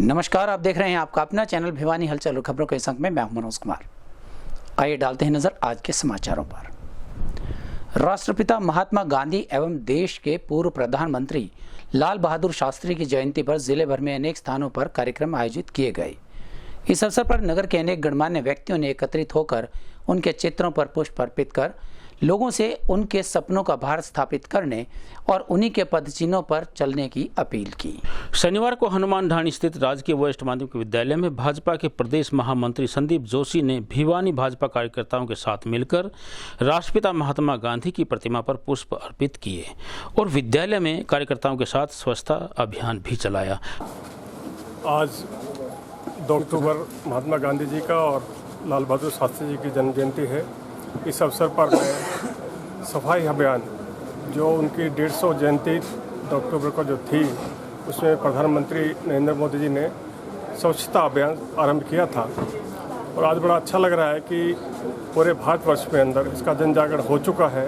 नमस्कार, आप देख रहे हैं आपका अपना चैनल भिवानी हलचल और खबरों के संग में मैं हूं मनोज कुमार। आइए डालते हैं नजर आज के समाचारों पर। राष्ट्रपिता महात्मा गांधी एवं देश के पूर्व प्रधानमंत्री लाल बहादुर शास्त्री की जयंती पर जिले भर में अनेक स्थानों पर कार्यक्रम आयोजित किए गए। इस अवसर पर नगर के अनेक गणमान्य व्यक्तियों ने एकत्रित होकर उनके चित्रों पर पुष्प अर्पित कर लोगों से उनके सपनों का भारत स्थापित करने और उन्हीं के पदचिन्हों पर चलने की अपील की। शनिवार को हनुमान ढाणी स्थित राजकीय वरिष्ठ माध्यमिक विद्यालय में भाजपा के प्रदेश महामंत्री संदीप जोशी ने भिवानी भाजपा कार्यकर्ताओं के साथ मिलकर राष्ट्रपिता महात्मा गांधी की प्रतिमा पर पुष्प अर्पित किए और विद्यालय में कार्यकर्ताओं के साथ स्वच्छता अभियान भी चलाया। आज 2 अक्टूबर महात्मा गांधी जी का और लाल बहादुर शास्त्री जी की जन्म जयंती है। इस अवसर पर मैं सफाई अभियान जो उनकी 150 जयंती 2 अक्टूबर को जो थी, उसमें प्रधानमंत्री नरेंद्र मोदी जी ने स्वच्छता अभियान आरंभ किया था और आज बड़ा अच्छा लग रहा है कि पूरे भारतवर्ष में अंदर इसका जन जागरण हो चुका है।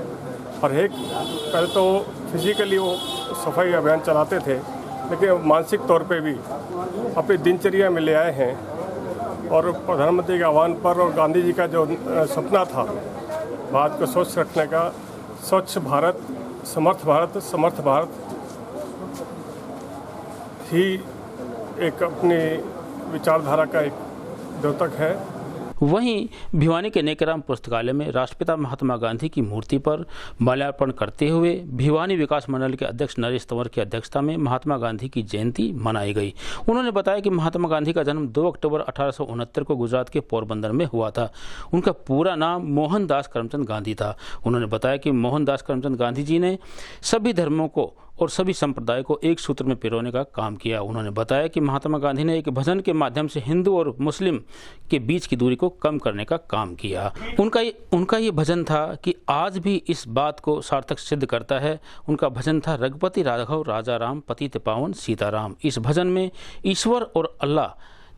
और एक पहले तो फिजिकली वो सफाई अभियान चलाते थे, लेकिन मानसिक तौर पे भी अपनी दिनचर्या में ले आए हैं और प्रधानमंत्री के आह्वान पर और गांधी जी का जो सपना था भारत को स्वच्छ रखने का, स्वच्छ भारत समर्थ भारत ही एक अपनी विचारधारा का एक द्योतक है। वहीं भिवानी के नेकराम पुस्तकालय में राष्ट्रपिता महात्मा गांधी की मूर्ति पर माल्यार्पण करते हुए भिवानी विकास मंडल के अध्यक्ष नरेश तंवर की अध्यक्षता में महात्मा गांधी की जयंती मनाई गई। उन्होंने बताया कि महात्मा गांधी का जन्म 2 अक्टूबर 1869 को गुजरात के पोरबंदर में हुआ था। उनका पूरा नाम मोहनदास करमचंद गांधी था। उन्होंने बताया कि मोहनदास करमचंद गांधी जी ने सभी धर्मों को और सभी संप्रदाय को एक सूत्र में पिरोने का काम किया। उन्होंने बताया कि महात्मा गांधी ने एक भजन के माध्यम से हिंदू और मुस्लिम के बीच की दूरी को कम करने का काम किया। उनका ये भजन था कि आज भी इस बात को सार्थक सिद्ध करता है। उनका भजन था रघुपति राघव राजा राम पतित पावन सीताराम। इस भजन में ईश्वर और अल्लाह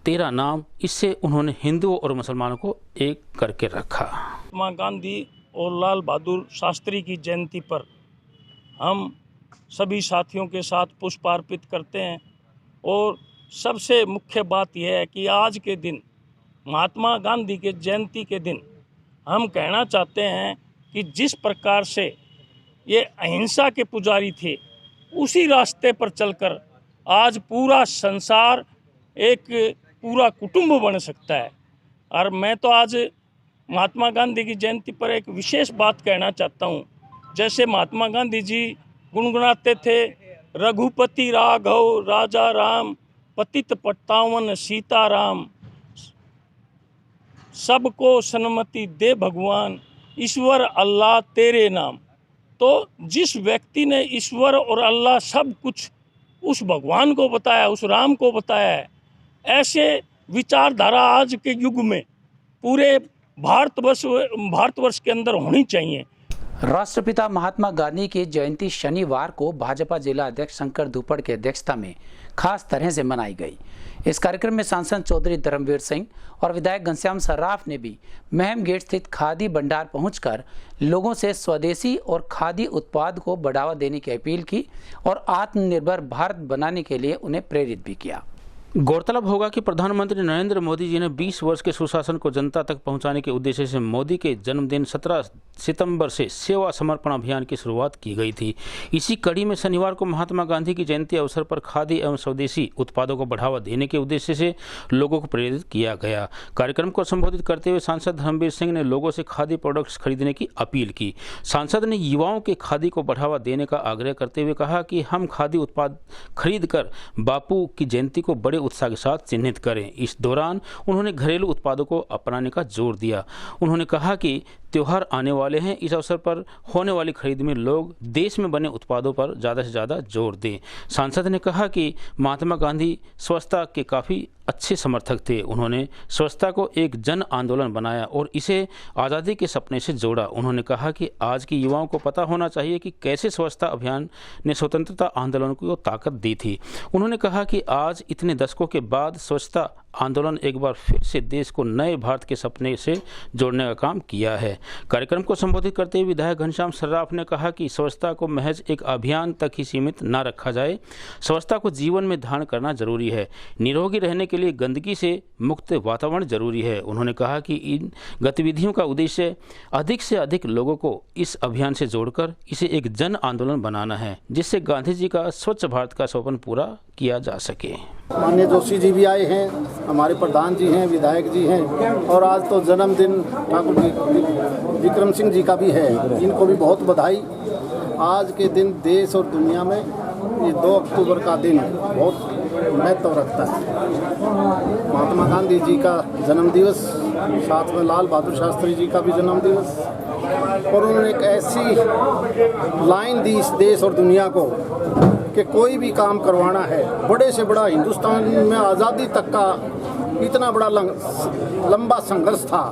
तेरा नाम, इससे उन्होंने हिंदुओं और मुसलमानों को एक करके रखा। महात्मा गांधी और लाल बहादुर शास्त्री की जयंती पर हम सभी साथियों के साथ पुष्प अर्पित करते हैं और सबसे मुख्य बात यह है कि आज के दिन महात्मा गांधी के जयंती के दिन हम कहना चाहते हैं कि जिस प्रकार से ये अहिंसा के पुजारी थे, उसी रास्ते पर चलकर आज पूरा संसार एक पूरा कुटुंब बन सकता है। और मैं तो आज महात्मा गांधी की जयंती पर एक विशेष बात कहना चाहता हूँ। जैसे महात्मा गांधी जी गुनगुनाते थे, रघुपति राघव राजा राम पतित पावन सीताराम, सबको सन्मति दे भगवान ईश्वर अल्लाह तेरे नाम। तो जिस व्यक्ति ने ईश्वर और अल्लाह सब कुछ उस भगवान को बताया, उस राम को बताया है, ऐसे विचारधारा आज के युग में पूरे भारतवर्ष के अंदर होनी चाहिए। राष्ट्रपिता महात्मा गांधी की जयंती शनिवार को भाजपा जिला अध्यक्ष शंकर धुपड़ की अध्यक्षता में खास तरह से मनाई गई। इस कार्यक्रम में सांसद चौधरी धर्मवीर सिंह और विधायक घनश्याम सर्राफ ने भी महम गेट स्थित खादी भंडार पहुंचकर लोगों से स्वदेशी और खादी उत्पाद को बढ़ावा देने की अपील की और आत्मनिर्भर भारत बनाने के लिए उन्हें प्रेरित भी किया। गौरतलब होगा कि प्रधानमंत्री नरेंद्र मोदी जी ने 20 वर्ष के सुशासन को जनता तक पहुंचाने के उद्देश्य से मोदी के जन्मदिन 17 सितंबर से सेवा समर्पण अभियान की शुरुआत की गई थी। इसी कड़ी में शनिवार को महात्मा गांधी की जयंती अवसर पर खादी एवं स्वदेशी उत्पादों को बढ़ावा देने के उद्देश्य से लोगों को प्रेरित किया गया। कार्यक्रम को संबोधित करते हुए सांसद धर्मवीर सिंह ने लोगों से खादी प्रोडक्ट्स खरीदने की अपील की। सांसद ने युवाओं के खादी को बढ़ावा देने का आग्रह करते हुए कहा कि हम खादी उत्पाद खरीद कर बापू की जयंती को बड़े उत्साह के साथ चिन्हित करें। इस दौरान उन्होंने घरेलू उत्पादों को अपनाने का जोर दिया। उन्होंने कहा कि त्योहार आने वाले हैं, इस अवसर पर होने वाली खरीद में लोग देश में बने उत्पादों पर ज़्यादा से ज़्यादा जोर दें। सांसद ने कहा कि महात्मा गांधी स्वच्छता के काफ़ी अच्छे समर्थक थे। उन्होंने स्वच्छता को एक जन आंदोलन बनाया और इसे आज़ादी के सपने से जोड़ा। उन्होंने कहा कि आज के युवाओं को पता होना चाहिए कि कैसे स्वच्छता अभियान ने स्वतंत्रता आंदोलन को ताकत दी थी। उन्होंने कहा कि आज इतने दशकों के बाद स्वच्छता आंदोलन एक बार फिर से देश को नए भारत के सपने से जोड़ने का काम किया है। कार्यक्रम को संबोधित करते हुए विधायक घनश्याम सर्राफ ने कहा कि स्वच्छता को महज एक अभियान तक ही सीमित न रखा जाए, स्वच्छता को जीवन में धारण करना जरूरी है। निरोगी रहने के लिए गंदगी से मुक्त वातावरण जरूरी है। उन्होंने कहा कि इन गतिविधियों का उद्देश्य अधिक से अधिक लोगों को इस अभियान से जोड़कर इसे एक जन आंदोलन बनाना है, जिससे गांधी जी का स्वच्छ भारत का सपना पूरा किया जा सके। माननीय जोशी जी भी आए हैं, हमारे प्रधान जी हैं, विधायक जी हैं, और आज तो जन्मदिन ठाकुर विक्रम सिंह जी का भी है। इनको भी बहुत बधाई। आज के दिन देश और दुनिया में ये 2 अक्टूबर का दिन बहुत महत्व रखता है। महात्मा गांधी जी का जन्मदिवस, साथ में लाल बहादुर शास्त्री जी का भी जन्मदिवस, और उन्होंने एक ऐसी लाइन दी इस देश और दुनिया को कि कोई भी काम करवाना है, बड़े से बड़ा हिंदुस्तान में आज़ादी तक का इतना बड़ा लंबा संघर्ष था।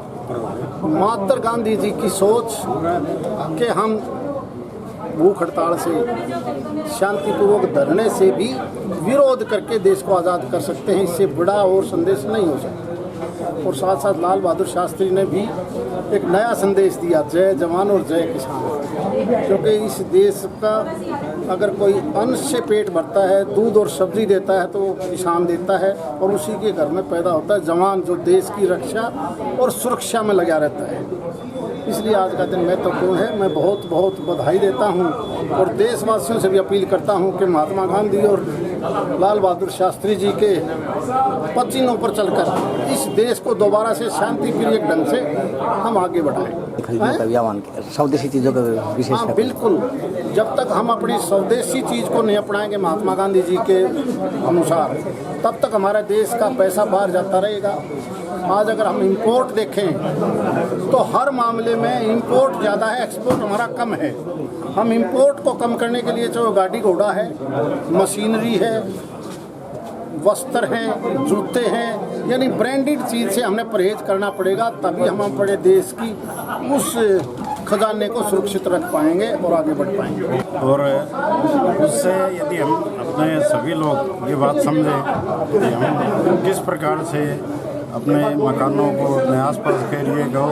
मात्र गांधी जी की सोच कि हम भूख हड़ताल से, शांतिपूर्वक धरने से भी विरोध करके देश को आज़ाद कर सकते हैं, इससे बड़ा और संदेश नहीं हो सकता। और साथ साथ लाल बहादुर शास्त्री ने भी एक नया संदेश दिया, जय जवान और जय किसान। क्योंकि इस देश का अगर कोई अन्न से पेट भरता है, दूध और सब्जी देता है, तो वो किसान देता है, और उसी के घर में पैदा होता है जवान, जो देश की रक्षा और सुरक्षा में लगा रहता है। इसलिए आज का दिन महत्वपूर्ण है। मैं बहुत बहुत बधाई देता हूं और देशवासियों से भी अपील करता हूं कि महात्मा गांधी और लाल बहादुर शास्त्री जी के पचिनों पर चलकर इस देश को दोबारा से शांति प्रिय ढंग से हम आगे बढ़ाएं। स्वदेशी चीज़ों का विशेष। हाँ, बिल्कुल। जब तक हम अपनी स्वदेशी चीज़ को नहीं अपनाएंगे महात्मा गांधी जी के अनुसार, तब तक हमारा देश का पैसा बाहर जाता रहेगा। आज अगर हम इंपोर्ट देखें तो हर मामले में इंपोर्ट ज़्यादा है, एक्सपोर्ट हमारा कम है। हम इंपोर्ट को कम करने के लिए जो गाड़ी घोड़ा है, मशीनरी है, वस्त्र हैं, जूते हैं, यानी ब्रांडेड चीज़ से हमने परहेज करना पड़ेगा, तभी हम अपने देश की उस खजाने को सुरक्षित रख पाएंगे और आगे बढ़ पाएंगे। और उससे यदि हम अपने सभी लोग ये बात समझें कि हम किस प्रकार से अपने मकानों को, अपने आसपास के लिए गाँव,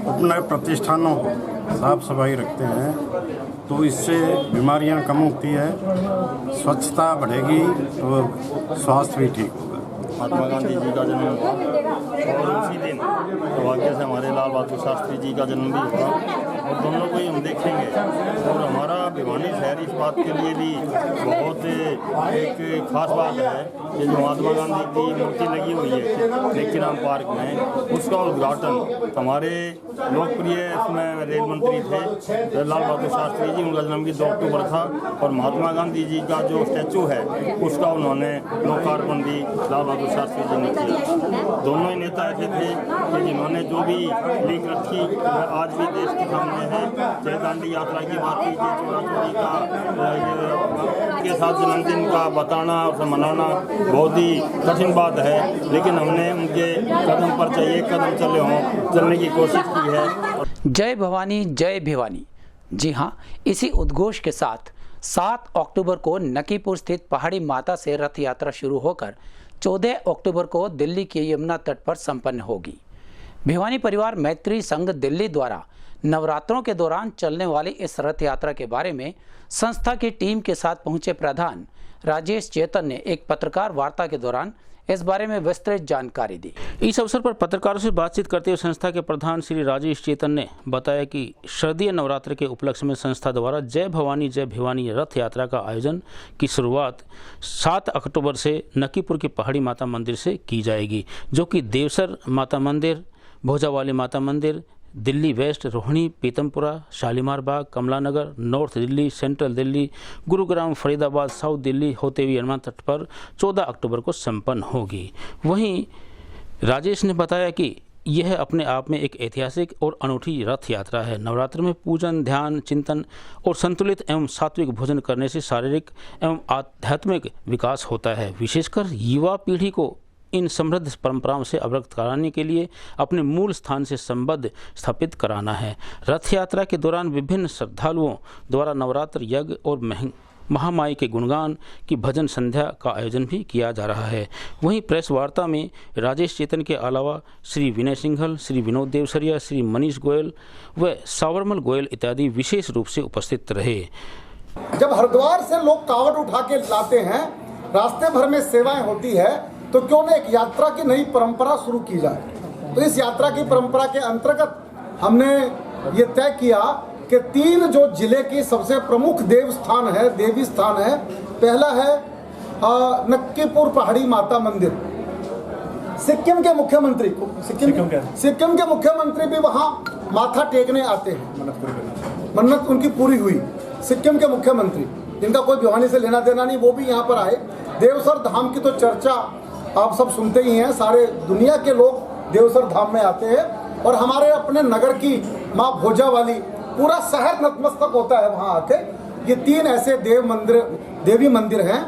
अपने प्रतिष्ठानों को साफ सफाई रखते हैं, तो इससे बीमारियां कम होती है, स्वच्छता बढ़ेगी तो स्वास्थ्य भी ठीक होगा। महात्मा गांधी जी का जन्म हुआ और उसी दिन सौभाग्य से हमारे लाल बहादुर शास्त्री जी का जन्म भी हुआ, और दोनों को ही हम देखेंगे। और हमारा भिवानी शहर इस बात के लिए भी बहुत एक खास बात है कि जो महात्मा गांधी की मूर्ति लगी हुई है लेकीराम पार्क में, उसका उद्घाटन हमारे लोकप्रिय इसमें रेल मंत्री थे लाल बहादुर शास्त्री जी, उनका जन्म भी 2 अक्टूबर था, और महात्मा गांधी जी का जो स्टैचू है उसका उन्होंने लोकार्पण भी लाल बहादुर शास्त्री जी ने किया। दोनों ही नेता ऐसे थे कि जिन्होंने जो भी लीक रखी आज भी देश के सामने है। चाहे दांडी यात्रा की बात कीजिए, चोरा चोरी का के साथ जन्मदिन का बताना और मनाना बहुत ही कठिन बात है, लेकिन हमने उनके कदम पर चाहिए कदम चलने की कोशिश की है। जय भवानी जय भिवानी। जी हाँ, इसी उद्घोष के साथ 7 अक्टूबर को नकीपुर स्थित पहाड़ी माता से रथ यात्रा शुरू होकर 14 अक्टूबर को दिल्ली के यमुना तट पर संपन्न होगी। भिवानी परिवार मैत्री संघ दिल्ली द्वारा नवरात्रों के दौरान चलने वाली इस रथ यात्रा के बारे में संस्था की टीम के साथ पहुंचे प्रधान राजेश चेतन ने एक पत्रकार वार्ता के दौरान इस बारे में विस्तृत जानकारी दी। इस अवसर पर पत्रकारों से बातचीत करते हुए संस्था के प्रधान श्री राजेश चेतन ने बताया कि शारदीय नवरात्र के उपलक्ष्य में संस्था द्वारा जय भवानी जय भिवानी रथ यात्रा का आयोजन की शुरुआत 7 अक्टूबर से नकीपुर की पहाड़ी माता मंदिर से की जाएगी, जो कि देवसर माता मंदिर, Bhojawali Mata Mandir, Delhi west, Rohini, Pitampura, Shalimar Bagh, Kamla Nagar, north Delhi, central Delhi, Gurugram, Faridabad, south Delhi होते हुए यमुना तट पर 14 अक्टूबर को संपन्न होगी। वहीं राजेश ने बताया कि यह अपने आप में एक ऐतिहासिक और अनूठी रथ यात्रा है। नवरात्र में पूजन, ध्यान, चिंतन और संतुलित एवं सात्विक भोजन करने से शारीरिक एवं आध्यात्मिक विकास होता है। विशेषकर युवा पीढ़ी को इन समृद्ध परंपराओं से अवगत कराने के लिए अपने मूल स्थान से संबद्ध स्थापित कराना है। रथ यात्रा के दौरान विभिन्न श्रद्धालुओं द्वारा नवरात्र यज्ञ और महामाई के गुणगान की भजन संध्या का आयोजन भी किया जा रहा है। वहीं प्रेस वार्ता में राजेश चेतन के अलावा श्री विनय सिंघल, श्री विनोद देवसरिया, श्री मनीष गोयल व सावरमल गोयल इत्यादि विशेष रूप से उपस्थित रहे। जब हरिद्वार से लोग कावड़ उठा के लाते हैं, रास्ते भर में सेवाएं होती है, तो क्यों न एक यात्रा की नई परंपरा शुरू की जाए। तो इस यात्रा की परंपरा के अंतर्गत हमने ये तय किया कि 3 जो जिले की सबसे प्रमुख देवी स्थान है, पहला है नक्कीपुर पहाड़ी माता मंदिर। सिक्किम के मुख्यमंत्री भी वहाँ माथा टेकने आते हैं, मन्नत उनकी पूरी हुई। सिक्किम के मुख्यमंत्री, जिनका कोई भिवानी से लेना देना नहीं, वो भी यहाँ पर आए। देवसर धाम की तो चर्चा आप सब सुनते ही हैं, सारे दुनिया के लोग देवसर धाम में आते हैं। और हमारे अपने नगर की माँ भोजा वाली, पूरा शहर नतमस्तक होता है वहाँ आके। ये 3 ऐसे देवी मंदिर हैं।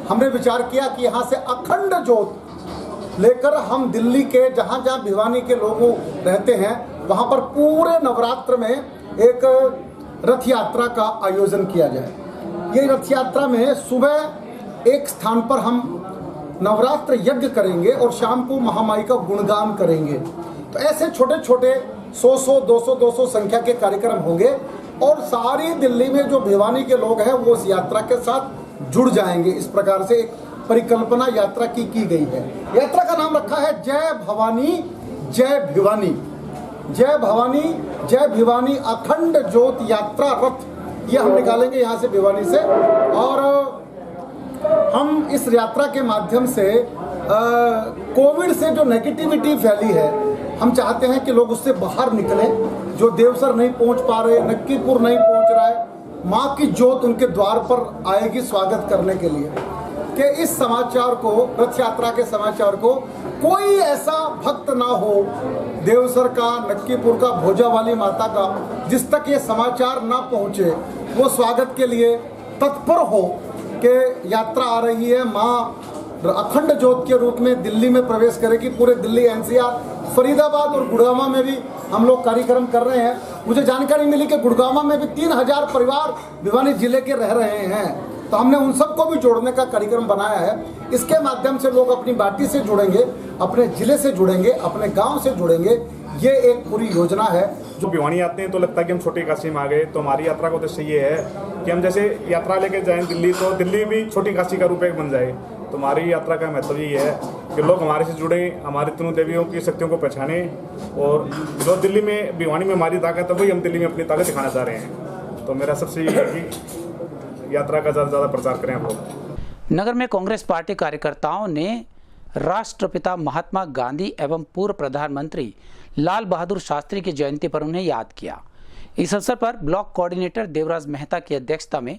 हमने विचार किया कि यहाँ से अखंड ज्योत लेकर हम दिल्ली के जहाँ जहाँ भिवानी के लोग रहते हैं, वहाँ पर पूरे नवरात्र में एक रथ यात्रा का आयोजन किया जाए। ये रथ यात्रा में सुबह एक स्थान पर हम नवरात्र यज्ञ करेंगे और शाम को महामाई का गुणगान करेंगे। तो ऐसे छोटे छोटे 100, 200 संख्या के कार्यक्रम होंगे और सारी दिल्ली में जो भिवानी के लोग हैं वो इस यात्रा के साथ जुड़ जाएंगे। इस प्रकार से एक परिकल्पना यात्रा की गई है। यात्रा का नाम रखा है जय भवानी जय भिवानी। जय भवानी जय भिवानी अखंड ज्योत यात्रा रथ, ये हम निकालेंगे यहाँ से भिवानी से। और हम इस यात्रा के माध्यम से कोविड से जो नेगेटिविटी फैली है, हम चाहते हैं कि लोग उससे बाहर निकलें। जो देवसर नहीं पहुंच पा रहे, नक्कीपुर नहीं पहुंच रहा है, माँ की ज्योत उनके द्वार पर आएगी स्वागत करने के लिए। कि इस समाचार को, रथ यात्रा के समाचार को कोई ऐसा भक्त ना हो देवसर का, नक्कीपुर का, भोजा वाली माता का, जिस तक ये समाचार ना पहुंचे, वो स्वागत के लिए तत्पर हो कि यात्रा आ रही है, माँ अखंड ज्योत के रूप में दिल्ली में प्रवेश करेगी। पूरे दिल्ली, NCR, फरीदाबाद और गुड़गांव में भी हम लोग कार्यक्रम कर रहे हैं। मुझे जानकारी मिली कि गुड़गांव में भी 3000 परिवार भिवानी जिले के रह रहे हैं। तो हमने उन सबको भी जोड़ने का कार्यक्रम बनाया है। इसके माध्यम से लोग अपनी बाटी से जुड़ेंगे, अपने जिले से जुड़ेंगे, अपने गांव से जुड़ेंगे। ये एक पूरी योजना है। जो भिवानी आते हैं तो लगता है कि हम छोटी काशी में आ गए। तो हमारी यात्रा का उद्देश्य ये है कि हम जैसे यात्रा लेके जाएं दिल्ली, तो दिल्ली भी छोटी काशी का रूप एक बन जाए। तो हमारी यात्रा का महत्व ये है कि लोग हमारे से जुड़ें, हमारी तीनों देवियों की शक्तियों को पहचानें। और जो दिल्ली में, भिवानी में हमारी ताकत है, वही हम दिल्ली में अपनी ताकत दिखाना चाह रहे हैं। तो मेरा सबसे ये है कि यात्रा का ज़्यादा से ज़्यादा प्रचार करें आप लोग। नगर में कांग्रेस पार्टी कार्यकर्ताओं ने राष्ट्रपिता महात्मा गांधी एवं पूर्व प्रधानमंत्री लाल बहादुर शास्त्री की जयंती पर उन्हें याद किया। इस अवसर पर ब्लॉक कोऑर्डिनेटर देवराज मेहता की अध्यक्षता में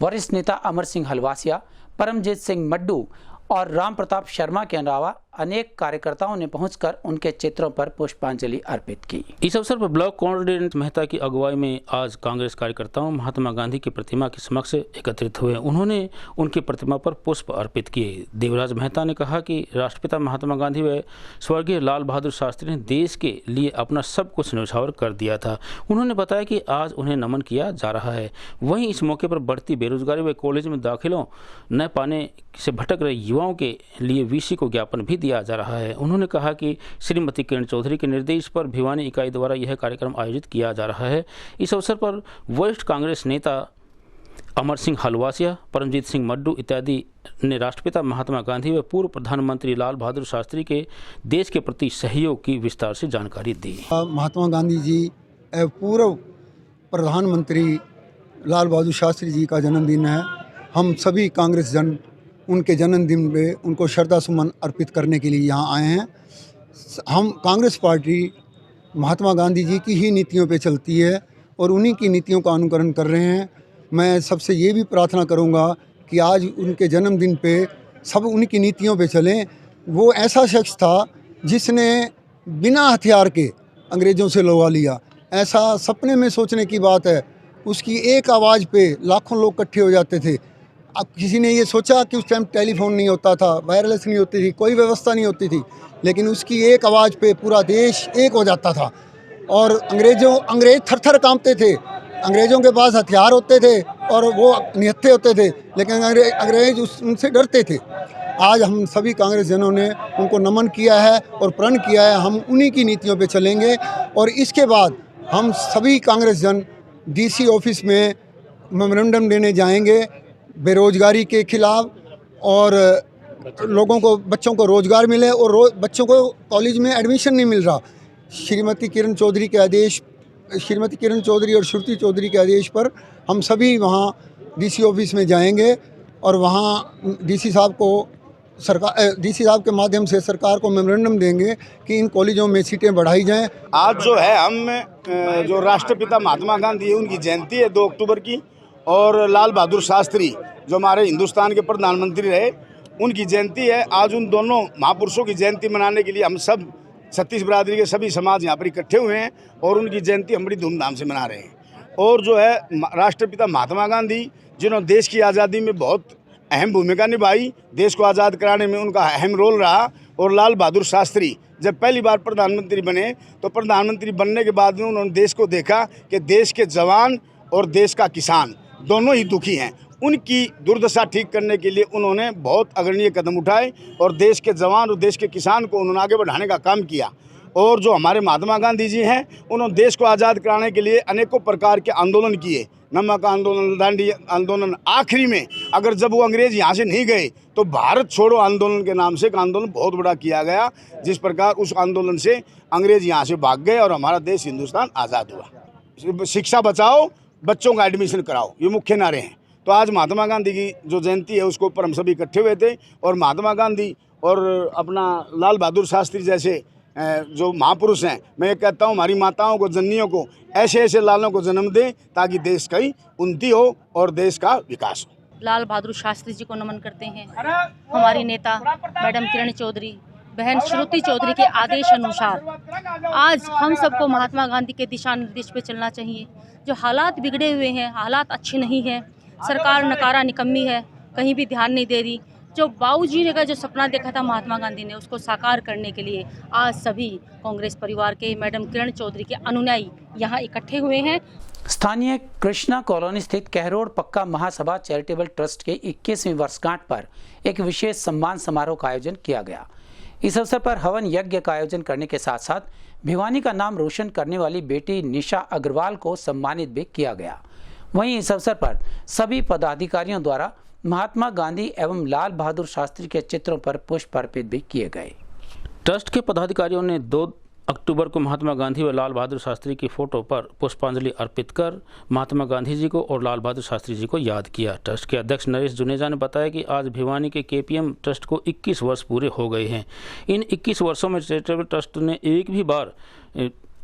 वरिष्ठ नेता अमर सिंह हलवासिया, परमजीत सिंह मड्डू और राम प्रताप शर्मा के अलावा अनेक कार्यकर्ताओं ने पहुंचकर उनके चित्रों पर पुष्पांजलि अर्पित की। इस अवसर पर ब्लॉक कोऑर्डिनेटर मेहता की अगुवाई में आज कांग्रेस कार्यकर्ताओं महात्मा गांधी की प्रतिमा के समक्ष एकत्रित हुए। उन्होंने उनकी प्रतिमा पर पुष्प अर्पित किए। देवराज मेहता ने कहा कि राष्ट्रपिता महात्मा गांधी व स्वर्गीय लाल बहादुर शास्त्री ने देश के लिए अपना सब कुछ न्यौछावर कर दिया था। उन्होंने बताया कि आज उन्हें नमन किया जा रहा है। वहीं इस मौके पर बढ़ती बेरोजगारी व कॉलेज में दाखिलों न पाने से भटक रहे युवाओं के लिए VC को ज्ञापन भी दिया जा रहा है। उन्होंने कहा कि श्रीमती किरण चौधरी के निर्देश पर भिवानी इकाई द्वारा यह कार्यक्रम आयोजित किया जा रहा है। इस अवसर पर वरिष्ठ कांग्रेस नेता अमर सिंह हलवासिया, परमजीत सिंह मड्डू इत्यादि ने राष्ट्रपिता महात्मा गांधी व पूर्व प्रधानमंत्री लाल बहादुर शास्त्री के देश के प्रति सहयोग की विस्तार से जानकारी दी। महात्मा गांधी जी पूर्व प्रधानमंत्री लाल बहादुर शास्त्री जी का जन्मदिन है। हम सभी कांग्रेस जन उनके जन्मदिन पे उनको श्रद्धा सुमन अर्पित करने के लिए यहाँ आए हैं। हम कांग्रेस पार्टी महात्मा गांधी जी की ही नीतियों पे चलती है और उन्हीं की नीतियों का अनुकरण कर रहे हैं। मैं सबसे ये भी प्रार्थना करूँगा कि आज उनके जन्मदिन पे सब उनकी नीतियों पे चलें। वो ऐसा शख्स था जिसने बिना हथियार के अंग्रेज़ों से लड़वा लिया। ऐसा सपने में सोचने की बात है। उसकी एक आवाज़ पे लाखों लोग इकट्ठे हो जाते थे। अब किसी ने ये सोचा कि उस टाइम टेलीफोन नहीं होता था, वायरलेस नहीं होती थी, कोई व्यवस्था नहीं होती थी, लेकिन उसकी एक आवाज़ पे पूरा देश एक हो जाता था। और अंग्रेज थर थर कांपते थे। अंग्रेज़ों के पास हथियार होते थे और वो निहत्थे होते थे, लेकिन अंग्रेज उनसे डरते थे। आज हम सभी कांग्रेस जनों ने उनको नमन किया है और प्रण किया है, हम उन्हीं की नीतियों पे चलेंगे। और इसके बाद हम सभी कांग्रेस जन डीसी ऑफिस में मेमोरेंडम देने जाएंगे बेरोजगारी के खिलाफ, और लोगों को, बच्चों को रोज़गार मिले, और बच्चों को कॉलेज में एडमिशन नहीं मिल रहा। श्रीमती किरण चौधरी और श्रुति चौधरी के आदेश पर हम सभी वहाँ डीसी ऑफिस में जाएंगे और वहाँ डीसी साहब के माध्यम से सरकार को मेमोरेंडम देंगे कि इन कॉलेजों में सीटें बढ़ाई जाएं। आज जो है हम जो राष्ट्रपिता महात्मा गांधी है उनकी जयंती है 2 अक्टूबर की, और लाल बहादुर शास्त्री जो हमारे हिंदुस्तान के प्रधानमंत्री रहे उनकी जयंती है। आज उन दोनों महापुरुषों की जयंती मनाने के लिए हम सब छत्तीस बिरादरी के सभी समाज यहाँ पर इकट्ठे हुए हैं और उनकी जयंती हम बड़ी धूमधाम से मना रहे हैं। और जो है राष्ट्रपिता महात्मा गांधी जिन्होंने देश की आज़ादी में बहुत अहम भूमिका निभाई, देश को आज़ाद कराने में उनका अहम रोल रहा। और लाल बहादुर शास्त्री जब पहली बार प्रधानमंत्री बने तो प्रधानमंत्री बनने के बाद में उन्होंने देश को देखा कि देश के जवान और देश का किसान दोनों ही दुखी हैं। उनकी दुर्दशा ठीक करने के लिए उन्होंने बहुत अग्रणीय कदम उठाए और देश के जवान और देश के किसान को उन्होंने आगे बढ़ाने का काम किया। और जो हमारे महात्मा गांधी जी हैं उन्होंने देश को आज़ाद कराने के लिए अनेकों प्रकार के आंदोलन किए, नमक आंदोलन, दांडी आंदोलन। आखिरी में अगर जब वो अंग्रेज यहाँ से नहीं गए तो भारत छोड़ो आंदोलन के नाम से एक आंदोलन बहुत बड़ा किया गया, जिस प्रकार उस आंदोलन से अंग्रेज यहाँ से भाग गए और हमारा देश हिंदुस्तान आज़ाद हुआ। शिक्षा बचाओ, बच्चों का एडमिशन कराओ, ये मुख्य नारे हैं। तो आज महात्मा गांधी की जो जयंती है उसके ऊपर हम सभी इकट्ठे हुए थे और महात्मा गांधी और अपना लाल बहादुर शास्त्री जैसे जो महापुरुष हैं, मैं ये कहता हूँ हमारी माताओं को, जननियों को ऐसे ऐसे लालों को जन्म दें ताकि देश की उन्नति हो और देश का विकास हो। लाल बहादुर शास्त्री जी को नमन करते हैं। हमारी नेता मैडम किरण चौधरी, बहन श्रुति चौधरी के आदेश अनुसार आज हम सबको महात्मा गांधी के दिशा निर्देश पे चलना चाहिए। जो हालात बिगड़े हुए हैं, हालात अच्छे नहीं हैं, सरकार नकारा निकम्मी है, कहीं भी ध्यान नहीं दे रही। जो बाबूजी ने का जो सपना देखा था महात्मा गांधी ने, उसको साकार करने के लिए आज सभी कांग्रेस परिवार के मैडम किरण चौधरी के अनुयायी यहाँ इकट्ठे हुए हैं। स्थानीय कृष्णा कॉलोनी स्थित कहरोड़ पक्का महासभा चैरिटेबल ट्रस्ट के 21वीं वर्षगांठ पर एक विशेष सम्मान समारोह का आयोजन किया गया। इस अवसर पर हवन यज्ञ का आयोजन करने के साथ साथ भिवानी का नाम रोशन करने वाली बेटी निशा अग्रवाल को सम्मानित भी किया गया। वहीं इस अवसर पर सभी पदाधिकारियों द्वारा महात्मा गांधी एवं लाल बहादुर शास्त्री के चित्रों पर पुष्प अर्पित भी किए गए। ट्रस्ट के पदाधिकारियों ने 2 अक्टूबर को महात्मा गांधी व लाल बहादुर शास्त्री की फोटो पर पुष्पांजलि अर्पित कर महात्मा गांधी जी को और लाल बहादुर शास्त्री जी को याद किया। ट्रस्ट के अध्यक्ष नरेश जुनेजा ने बताया कि आज भिवानी के केपीएम ट्रस्ट को 21 वर्ष पूरे हो गए हैं। इन 21 वर्षों में चैरिटेबल ट्रस्ट ने एक भी बार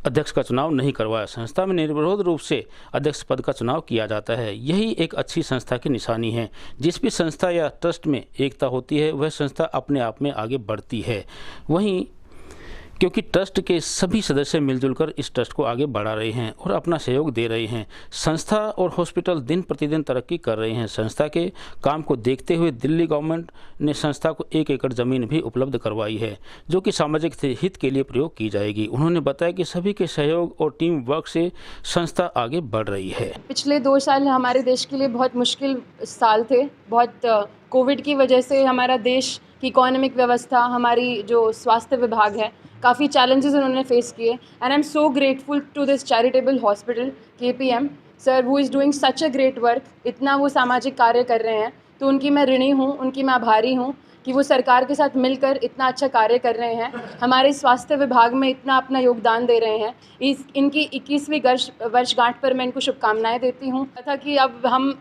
अध्यक्ष का चुनाव नहीं करवाया। संस्था में निर्विरोध रूप से अध्यक्ष पद का चुनाव किया जाता है। यही एक अच्छी संस्था की निशानी है। जिस भी संस्था या ट्रस्ट में एकता होती है वह संस्था अपने आप में आगे बढ़ती है। वहीं क्योंकि ट्रस्ट के सभी सदस्य मिलजुल कर इस ट्रस्ट को आगे बढ़ा रहे हैं और अपना सहयोग दे रहे हैं। संस्था और हॉस्पिटल दिन प्रतिदिन तरक्की कर रहे हैं। संस्था के काम को देखते हुए दिल्ली गवर्नमेंट ने संस्था को 1 एकड़ ज़मीन भी उपलब्ध करवाई है, जो कि सामाजिक हित के लिए प्रयोग की जाएगी। उन्होंने बताया कि सभी के सहयोग और टीम वर्क से संस्था आगे बढ़ रही है। पिछले 2 साल हमारे देश के लिए बहुत मुश्किल साल थे। बहुत कोविड की वजह से हमारा देश की इकोनॉमिक व्यवस्था, हमारी जो स्वास्थ्य विभाग है, काफ़ी चैलेंजेस उन्होंने फेस किए। And I am so grateful to this charitable hospital KPM sir, who is doing such a great work. इतना वो सामाजिक कार्य कर रहे हैं तो उनकी मैं ऋणी हूँ, उनकी मैं आभारी हूँ कि वो सरकार के साथ मिलकर इतना अच्छा कार्य कर रहे हैं, हमारे स्वास्थ्य विभाग में इतना अपना योगदान दे रहे हैं। इनकी 21वीं वर्षगांठ पर मैं इनको शुभकामनाएं देती हूँ तथा कि अब हम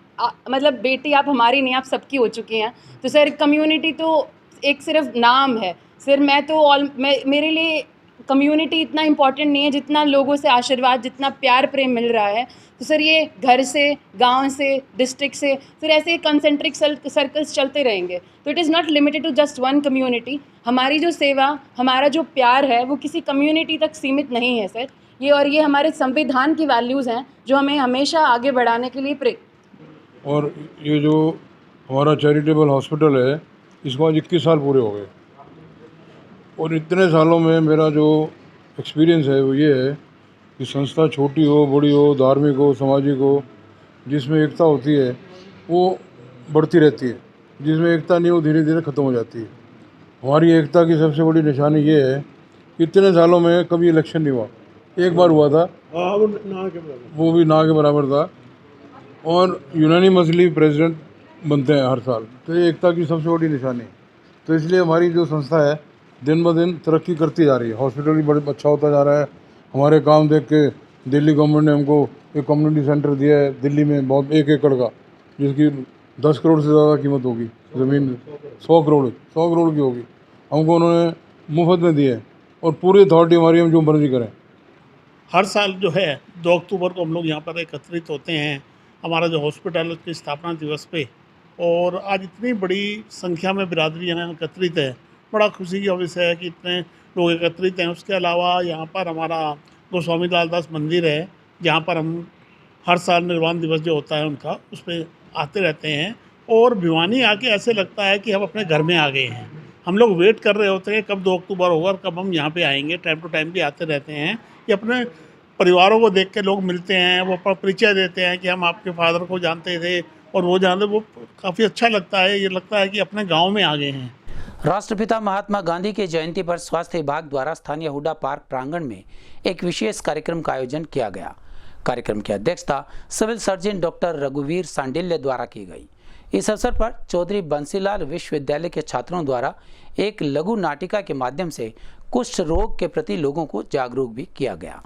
मतलब बेटी आप हमारी नहीं, आप सबकी हो चुकी हैं। तो सर कम्युनिटी तो एक सिर्फ नाम है सर, मेरे लिए कम्युनिटी इतना इम्पॉर्टेंट नहीं है जितना लोगों से आशीर्वाद, जितना प्यार प्रेम मिल रहा है। तो सर ये घर से, गांव से, डिस्ट्रिक्ट से, सर ऐसे कंसेंट्रिक सर्कल्स चलते रहेंगे। तो it is not limited to just one community. हमारी जो सेवा, हमारा जो प्यार है वो किसी कम्युनिटी तक सीमित नहीं है सर। ये हमारे संविधान की वैल्यूज़ हैं जो हमें हमेशा आगे बढ़ाने के लिए प्रेरित। और ये जो हमारा चैरिटेबल हॉस्पिटल है इसको आज 21 साल पूरे हो गए और इतने सालों में मेरा जो एक्सपीरियंस है वो ये है कि संस्था छोटी हो, बड़ी हो, धार्मिक हो, सामाजिक हो, जिसमें एकता होती है वो बढ़ती रहती है, जिसमें एकता नहीं वो धीरे धीरे ख़त्म हो जाती है। हमारी एकता की सबसे बड़ी निशानी ये है कि इतने सालों में कभी इलेक्शन नहीं हुआ, एक बार हुआ था, वो भी ना के बराबर था, और यूनानिमसली प्रेसिडेंट बनते हैं हर साल। तो ये एकता की सबसे बड़ी निशानी है। तो इसलिए हमारी जो संस्था है दिन ब दिन तरक्की करती जा रही है। हॉस्पिटल भी बड़ा अच्छा होता जा रहा है। हमारे काम देख के दिल्ली गवर्नमेंट ने हमको एक कम्युनिटी सेंटर दिया है दिल्ली में, बहुत 1 एकड़ का, जिसकी 10 करोड़ से ज़्यादा कीमत होगी। ज़मीन 100 करोड़ की होगी, हमको उन्होंने मुफ्त में दिए है, और पूरी अथॉरिटी हमारी, हम जो मर्जी करें। हर साल जो है 2 अक्टूबर को हम लोग यहाँ पर एकत्रित होते हैं, हमारा जो हॉस्पिटल की स्थापना दिवस पे, और आज इतनी बड़ी संख्या में बिरादरी यहाँ एकत्रित है। बड़ा खुशी का विषय है कि इतने लोग एकत्रित हैं। उसके अलावा यहाँ पर हमारा गोस्वामी लालदास मंदिर है, जहाँ पर हम हर साल निर्वाण दिवस जो होता है उनका, उस पर आते रहते हैं। और भिवानी आके ऐसे लगता है कि हम अपने घर में आ गए हैं। हम लोग वेट कर रहे होते हैं कब 2 अक्टूबर होगा और कब हम यहाँ पे आएंगे। टाइम टू टाइम भी आते रहते हैं कि अपने परिवारों को देख के लोग मिलते हैं, वो अपना परिचय देते हैं कि हम आपके फादर को जानते थे और वो जानते, वो काफ़ी अच्छा लगता है। ये लगता है कि अपने गाँव में आ गए हैं। राष्ट्रपिता महात्मा गांधी की जयंती पर स्वास्थ्य विभाग द्वारा स्थानीय हुड्डा पार्क प्रांगण में एक विशेष कार्यक्रम का आयोजन किया गया। कार्यक्रम की अध्यक्षता सिविल सर्जन डॉक्टर रघुवीर सांडिल्य द्वारा की गई। इस अवसर पर चौधरी बंसीलाल विश्वविद्यालय के छात्रों द्वारा एक लघु नाटिका के माध्यम से कुष्ठ रोग के प्रति लोगों को जागरूक भी किया गया।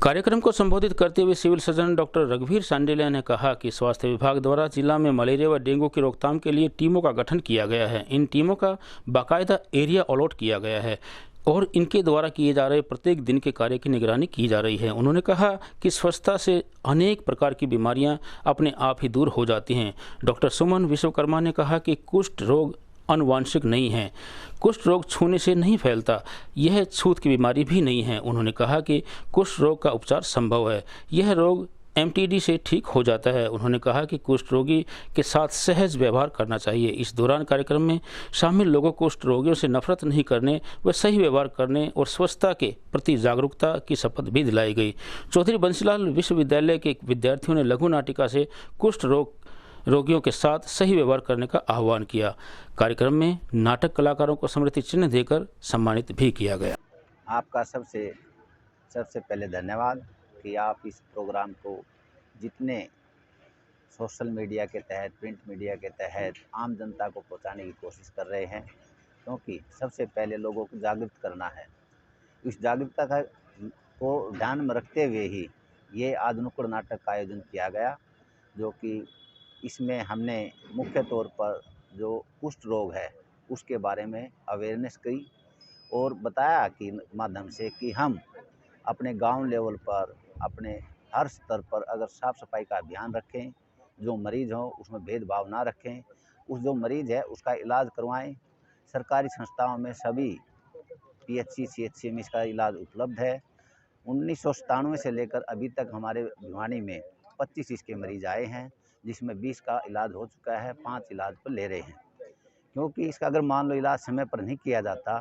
कार्यक्रम को संबोधित करते हुए सिविल सर्जन डॉक्टर रघुवीर सांडिल्य ने कहा कि स्वास्थ्य विभाग द्वारा जिला में मलेरिया व डेंगू की रोकथाम के लिए टीमों का गठन किया गया है। इन टीमों का बाकायदा एरिया अलॉट किया गया है और इनके द्वारा किए जा रहे प्रत्येक दिन के कार्य की निगरानी की जा रही है। उन्होंने कहा कि स्वच्छता से अनेक प्रकार की बीमारियां अपने आप ही दूर हो जाती हैं। डॉक्टर सुमन विश्वकर्मा ने कहा कि कुष्ठ रोग अनुवांशिक नहीं है, कुष्ठ रोग छूने से नहीं फैलता, यह छूत की बीमारी भी नहीं है। उन्होंने कहा कि कुष्ठ रोग का उपचार संभव है, यह रोग MTD से ठीक हो जाता है। उन्होंने कहा कि कुष्ठ रोगी के साथ सहज व्यवहार करना चाहिए। इस दौरान कार्यक्रम में शामिल लोगों को कुष्ठ रोगियों से नफरत नहीं करने व सही व्यवहार करने और स्वच्छता के प्रति जागरूकता की शपथ भी दिलाई गई। चौधरी बंसीलाल विश्वविद्यालय के विद्यार्थियों ने लघु नाटिका से कुष्ठ रोगियों के साथ सही व्यवहार करने का आह्वान किया। कार्यक्रम में नाटक कलाकारों को स्मृति चिन्ह देकर सम्मानित भी किया गया। आपका सबसे पहले धन्यवाद कि आप इस प्रोग्राम को जितने सोशल मीडिया के तहत, प्रिंट मीडिया के तहत आम जनता को पहुंचाने की कोशिश कर रहे हैं, क्योंकि सबसे पहले लोगों को जागरूक करना है। इस जागरूकता को ध्यान में रखते हुए ही ये आज नुक्कड़ नाटक का आयोजन किया गया, जो कि इसमें हमने मुख्य तौर पर जो कुष्ठ रोग है उसके बारे में अवेयरनेस की और बताया कि माध्यम से कि हम अपने गांव लेवल पर, अपने हर स्तर पर अगर साफ़ सफाई का अभियान रखें, जो मरीज़ हों उसमें भेदभाव ना रखें, उस जो मरीज़ है उसका इलाज करवाएं। सरकारी संस्थाओं में सभी PHC CHC में इसका इलाज उपलब्ध है। 1997 से लेकर अभी तक हमारे भिवानी में 25 इसके मरीज़ आए हैं, जिसमें 20 का इलाज हो चुका है, 5 इलाज पर ले रहे हैं। क्योंकि इसका अगर मान लो इलाज समय पर नहीं किया जाता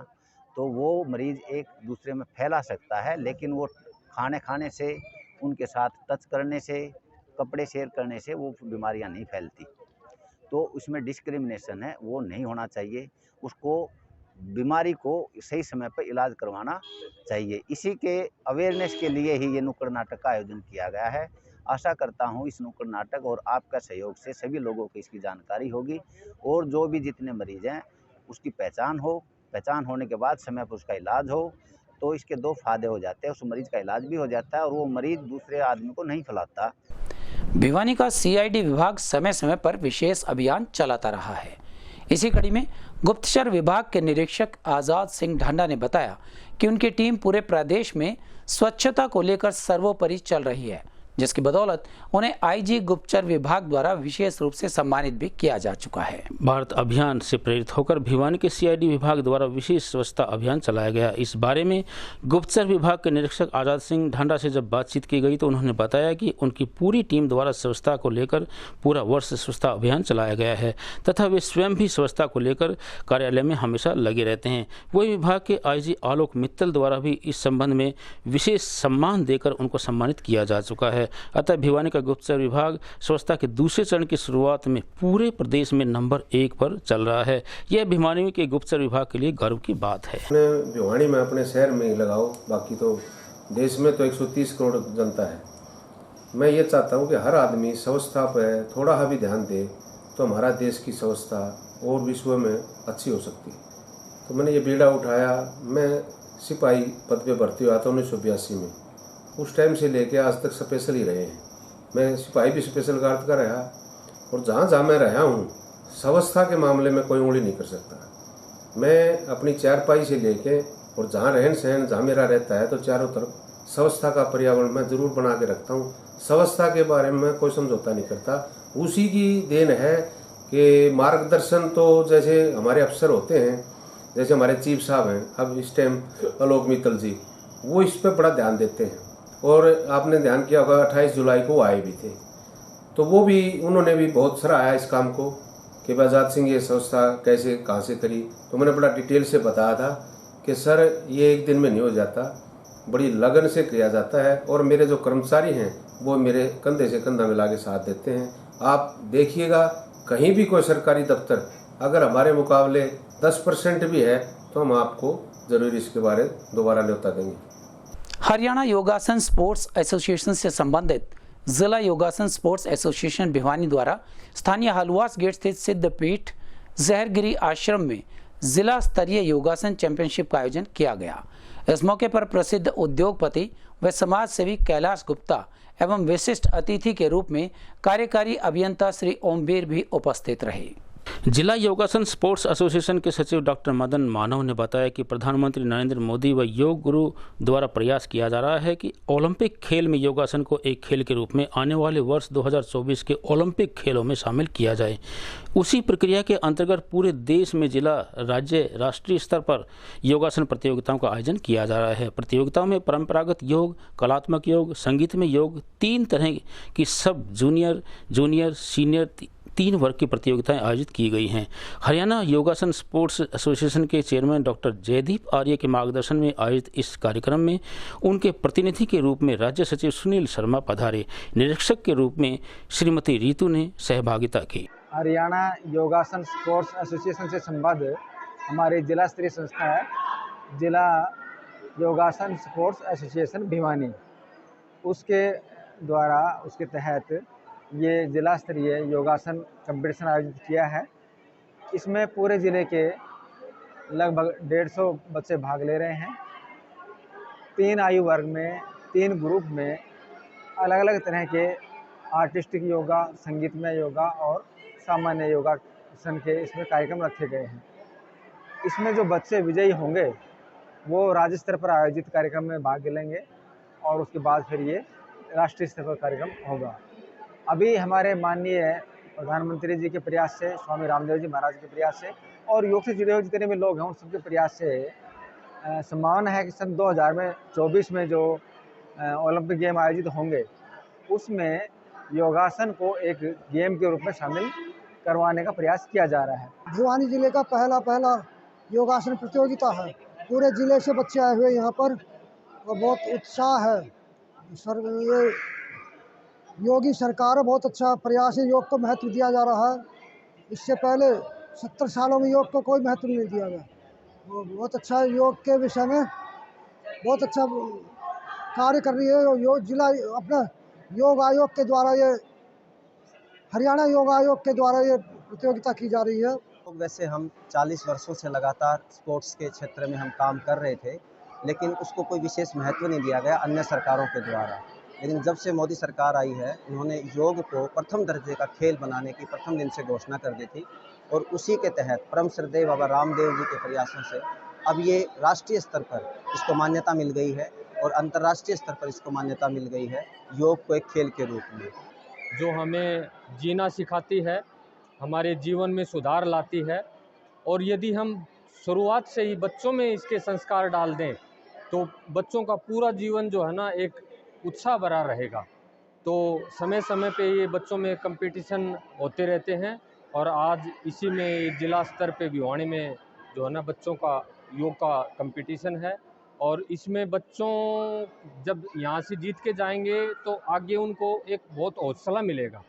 तो वो मरीज़ एक दूसरे में फैला सकता है, लेकिन वो खाने से, उनके साथ टच करने से, कपड़े शेयर करने से वो बीमारियां नहीं फैलती। तो उसमें डिस्क्रिमिनेशन है, वो नहीं होना चाहिए। उसको बीमारी को सही समय पर इलाज करवाना चाहिए। इसी के अवेयरनेस के लिए ही ये नुक्कड़ नाटक का आयोजन किया गया है। आशा करता हूँ इस नुक्कड़ नाटक और आपका सहयोग से सभी लोगों को इसकी जानकारी होगी और जो भी जितने मरीज़ हैं उसकी पहचान होने के बाद समय पर उसका इलाज हो, तो इसके 2 फायदे हो जाते हैं। उस मरीज़ का इलाज भी हो जाता है और वो मरीज़ दूसरे आदमी को नहीं फैलाता। भिवानी का CID विभाग समय समय पर विशेष अभियान चलाता रहा है। इसी कड़ी में गुप्तचर विभाग के निरीक्षक आज़ाद सिंह ढांडा ने बताया कि उनकी टीम पूरे प्रदेश में स्वच्छता को लेकर सर्वोपरि चल रही है, जिसकी बदौलत उन्हें IG गुप्तचर विभाग द्वारा विशेष रूप से सम्मानित भी किया जा चुका है। भारत अभियान से प्रेरित होकर भिवानी के CID विभाग द्वारा विशेष स्वच्छता अभियान चलाया गया। इस बारे में गुप्तचर विभाग के निरीक्षक आज़ाद सिंह ढांडा से जब बातचीत की गई तो उन्होंने बताया कि उनकी पूरी टीम द्वारा स्वच्छता को लेकर पूरा वर्ष स्वच्छता अभियान चलाया गया है तथा वे स्वयं भी स्वच्छता को लेकर कार्यालय में हमेशा लगे रहते हैं। वही विभाग के IG आलोक मित्तल द्वारा भी इस संबंध में विशेष सम्मान देकर उनको सम्मानित किया जा चुका है। अतः भिवानी का गुप्तचर विभाग स्वच्छता के दूसरे चरण की शुरुआत में पूरे प्रदेश में नंबर 1 पर चल रहा है। यह भिवानी के गुप्तचर विभाग के लिए गर्व की बात है। भिवानी में अपने शहर में ही लगाओ, बाकी तो देश में तो 130 करोड़ जनता है। मैं ये चाहता हूँ कि हर आदमी स्वच्छता पर थोड़ा भी ध्यान दे तो हमारा देश की स्वच्छता और विश्व में अच्छी हो सकती है। तो मैंने ये बीड़ा उठाया। मैं सिपाही पद पे भर्ती हुआ था 1982 में। उस टाइम से लेके आज तक स्पेशल ही रहे हैं। मैं सिपाही भी स्पेशल गार्ड का रहा और जहाँ जहाँ मैं रहा हूँ स्वच्छता के मामले में कोई उंगली नहीं कर सकता। मैं अपनी चारपाई से लेके और जहाँ रहन सहन जहाँ मेरा रहता है तो चारों तरफ स्वच्छता का पर्यावरण मैं ज़रूर बना के रखता हूँ। स्वच्छता के बारे में कोई समझौता नहीं करता। उसी की देन है कि मार्गदर्शन तो जैसे हमारे अफसर होते हैं, जैसे हमारे चीफ साहब हैं अब इस टाइम आलोक मित्तल जी, वो इस पर बड़ा ध्यान देते हैं। और आपने ध्यान किया होगा 28 जुलाई को आए भी थे, तो वो भी उन्होंने भी बहुत सराहा इस काम को कि आज़ाद सिंह ये स्वच्छता कैसे कहाँ से करी। तो मैंने बड़ा डिटेल से बताया था कि सर ये एक दिन में नहीं हो जाता, बड़ी लगन से किया जाता है। और मेरे जो कर्मचारी हैं वो मेरे कंधे से कंधा मिला के साथ देते हैं। आप देखिएगा कहीं भी कोई सरकारी दफ्तर अगर हमारे मुकाबले 10% भी है तो हम आपको ज़रूर इसके बारे दोबारा न्योता देंगे। हरियाणा योगासन स्पोर्ट्स एसोसिएशन से संबंधित जिला योगासन स्पोर्ट्स एसोसिएशन भिवानी द्वारा स्थानीय हलवास गेट स्थित सिद्धपीठ जहरगिरी आश्रम में जिला स्तरीय योगासन चैंपियनशिप का आयोजन किया गया। इस मौके पर प्रसिद्ध उद्योगपति व समाज सेवी कैलाश गुप्ता एवं विशिष्ट अतिथि के रूप में कार्यकारी अभियंता श्री ओमवीर भी उपस्थित रहे। जिला योगासन स्पोर्ट्स एसोसिएशन के सचिव डॉक्टर मदन मानव ने बताया कि प्रधानमंत्री नरेंद्र मोदी व योग गुरु द्वारा प्रयास किया जा रहा है कि ओलंपिक खेल में योगासन को एक खेल के रूप में आने वाले वर्ष 2024 के ओलंपिक खेलों में शामिल किया जाए। उसी प्रक्रिया के अंतर्गत पूरे देश में जिला, राज्य, राष्ट्रीय स्तर पर योगासन प्रतियोगिताओं का आयोजन किया जा रहा है। प्रतियोगिताओं में परंपरागत योग, कलात्मक योग, संगीतमय योग, 3 तरह की सब जूनियर, सीनियर 3 वर्ग की प्रतियोगिताएं आयोजित की गई हैं। हरियाणा योगासन स्पोर्ट्स एसोसिएशन के चेयरमैन डॉक्टर जयदीप आर्य के मार्गदर्शन में आयोजित इस कार्यक्रम में उनके प्रतिनिधि के रूप में राज्य सचिव सुनील शर्मा पधारे। निरीक्षक के रूप में श्रीमती रीतू ने सहभागिता की। हरियाणा योगासन स्पोर्ट्स एसोसिएशन से संबद्ध हमारी जिला स्तरीय संस्था है जिला योगासन स्पोर्ट्स एसोसिएशन भिवानी। उसके तहत ये जिला स्तरीय योगासन कंपटीशन आयोजित किया है। इसमें पूरे ज़िले के लगभग 150 बच्चे भाग ले रहे हैं। 3 आयु वर्ग में 3 ग्रुप में अलग अलग तरह के आर्टिस्टिक योगा, संगीतमय योगा और सामान्य योगासन के इसमें कार्यक्रम रखे गए हैं। इसमें जो बच्चे विजयी होंगे वो राज्य स्तर पर आयोजित कार्यक्रम में भाग लेंगे और उसके बाद फिर ये राष्ट्रीय स्तर पर कार्यक्रम होगा। अभी हमारे माननीय प्रधानमंत्री जी के प्रयास से, स्वामी रामदेव जी महाराज के प्रयास से और योग से जुड़े हुए जितने भी लोग हैं उन सबके प्रयास से संभावना है कि सन 2024 में जो ओलंपिक गेम आयोजित होंगे उसमें योगासन को एक गेम के रूप में शामिल करवाने का प्रयास किया जा रहा है। भिवानी जिले का पहला योगासन प्रतियोगिता है। पूरे जिले से बच्चे आए हुए यहाँ पर और बहुत उत्साह है। ये योगी सरकार बहुत अच्छा प्रयास है, योग को महत्व दिया जा रहा है। इससे पहले 70 सालों में योग को कोई महत्व नहीं दिया गया। बहुत अच्छा योग के विषय में बहुत अच्छा कार्य कर रही है। योग जिला अपना योग आयोग के द्वारा ये हरियाणा योग आयोग के द्वारा ये प्रतियोगिता की जा रही है। वैसे हम 40 वर्षों से लगातार स्पोर्ट्स के क्षेत्र में हम काम कर रहे थे, लेकिन उसको कोई विशेष महत्व नहीं दिया गया अन्य सरकारों के द्वारा। लेकिन जब से मोदी सरकार आई है उन्होंने योग को प्रथम दर्जे का खेल बनाने की प्रथम दिन से घोषणा कर दी थी और उसी के तहत परम श्रद्धेय बाबा रामदेव जी के प्रयासों से अब ये राष्ट्रीय स्तर पर इसको मान्यता मिल गई है और अंतर्राष्ट्रीय स्तर पर इसको मान्यता मिल गई है योग को एक खेल के रूप में, जो हमें जीना सिखाती है, हमारे जीवन में सुधार लाती है। और यदि हम शुरुआत से ही बच्चों में इसके संस्कार डाल दें तो बच्चों का पूरा जीवन जो है ना एक उत्साह भरा रहेगा। तो समय समय पे ये बच्चों में कंपटीशन होते रहते हैं और आज इसी में जिला स्तर पे भिवानी में जो है ना बच्चों का योग का कंपटीशन है और इसमें बच्चों जब यहाँ से जीत के जाएंगे तो आगे उनको एक बहुत हौसला मिलेगा।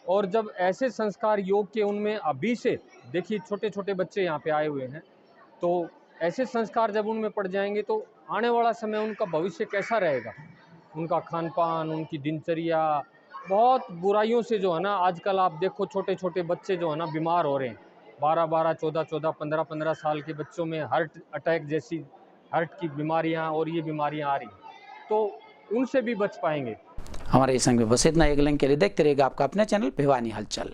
और जब ऐसे संस्कार योग के उनमें अभी से, देखिए छोटे छोटे बच्चे यहाँ पे आए हुए हैं, तो ऐसे संस्कार जब उनमें पड़ जाएंगे तो आने वाला समय उनका भविष्य कैसा रहेगा, उनका खान पान, उनकी दिनचर्या, बहुत बुराइयों से जो है ना, आजकल आप देखो छोटे छोटे बच्चे जो है ना बीमार हो रहे हैं, 12-12, 14-14, 15-15 साल के बच्चों में हार्ट अटैक जैसी हार्ट की बीमारियां और ये बीमारियां आ रही हैं, तो उनसे भी बच पाएंगे। हमारे इस संग में बस इतना। एक लिंक के लिए देखते रहेगा आपका अपना चैनल भिवानी हलचल।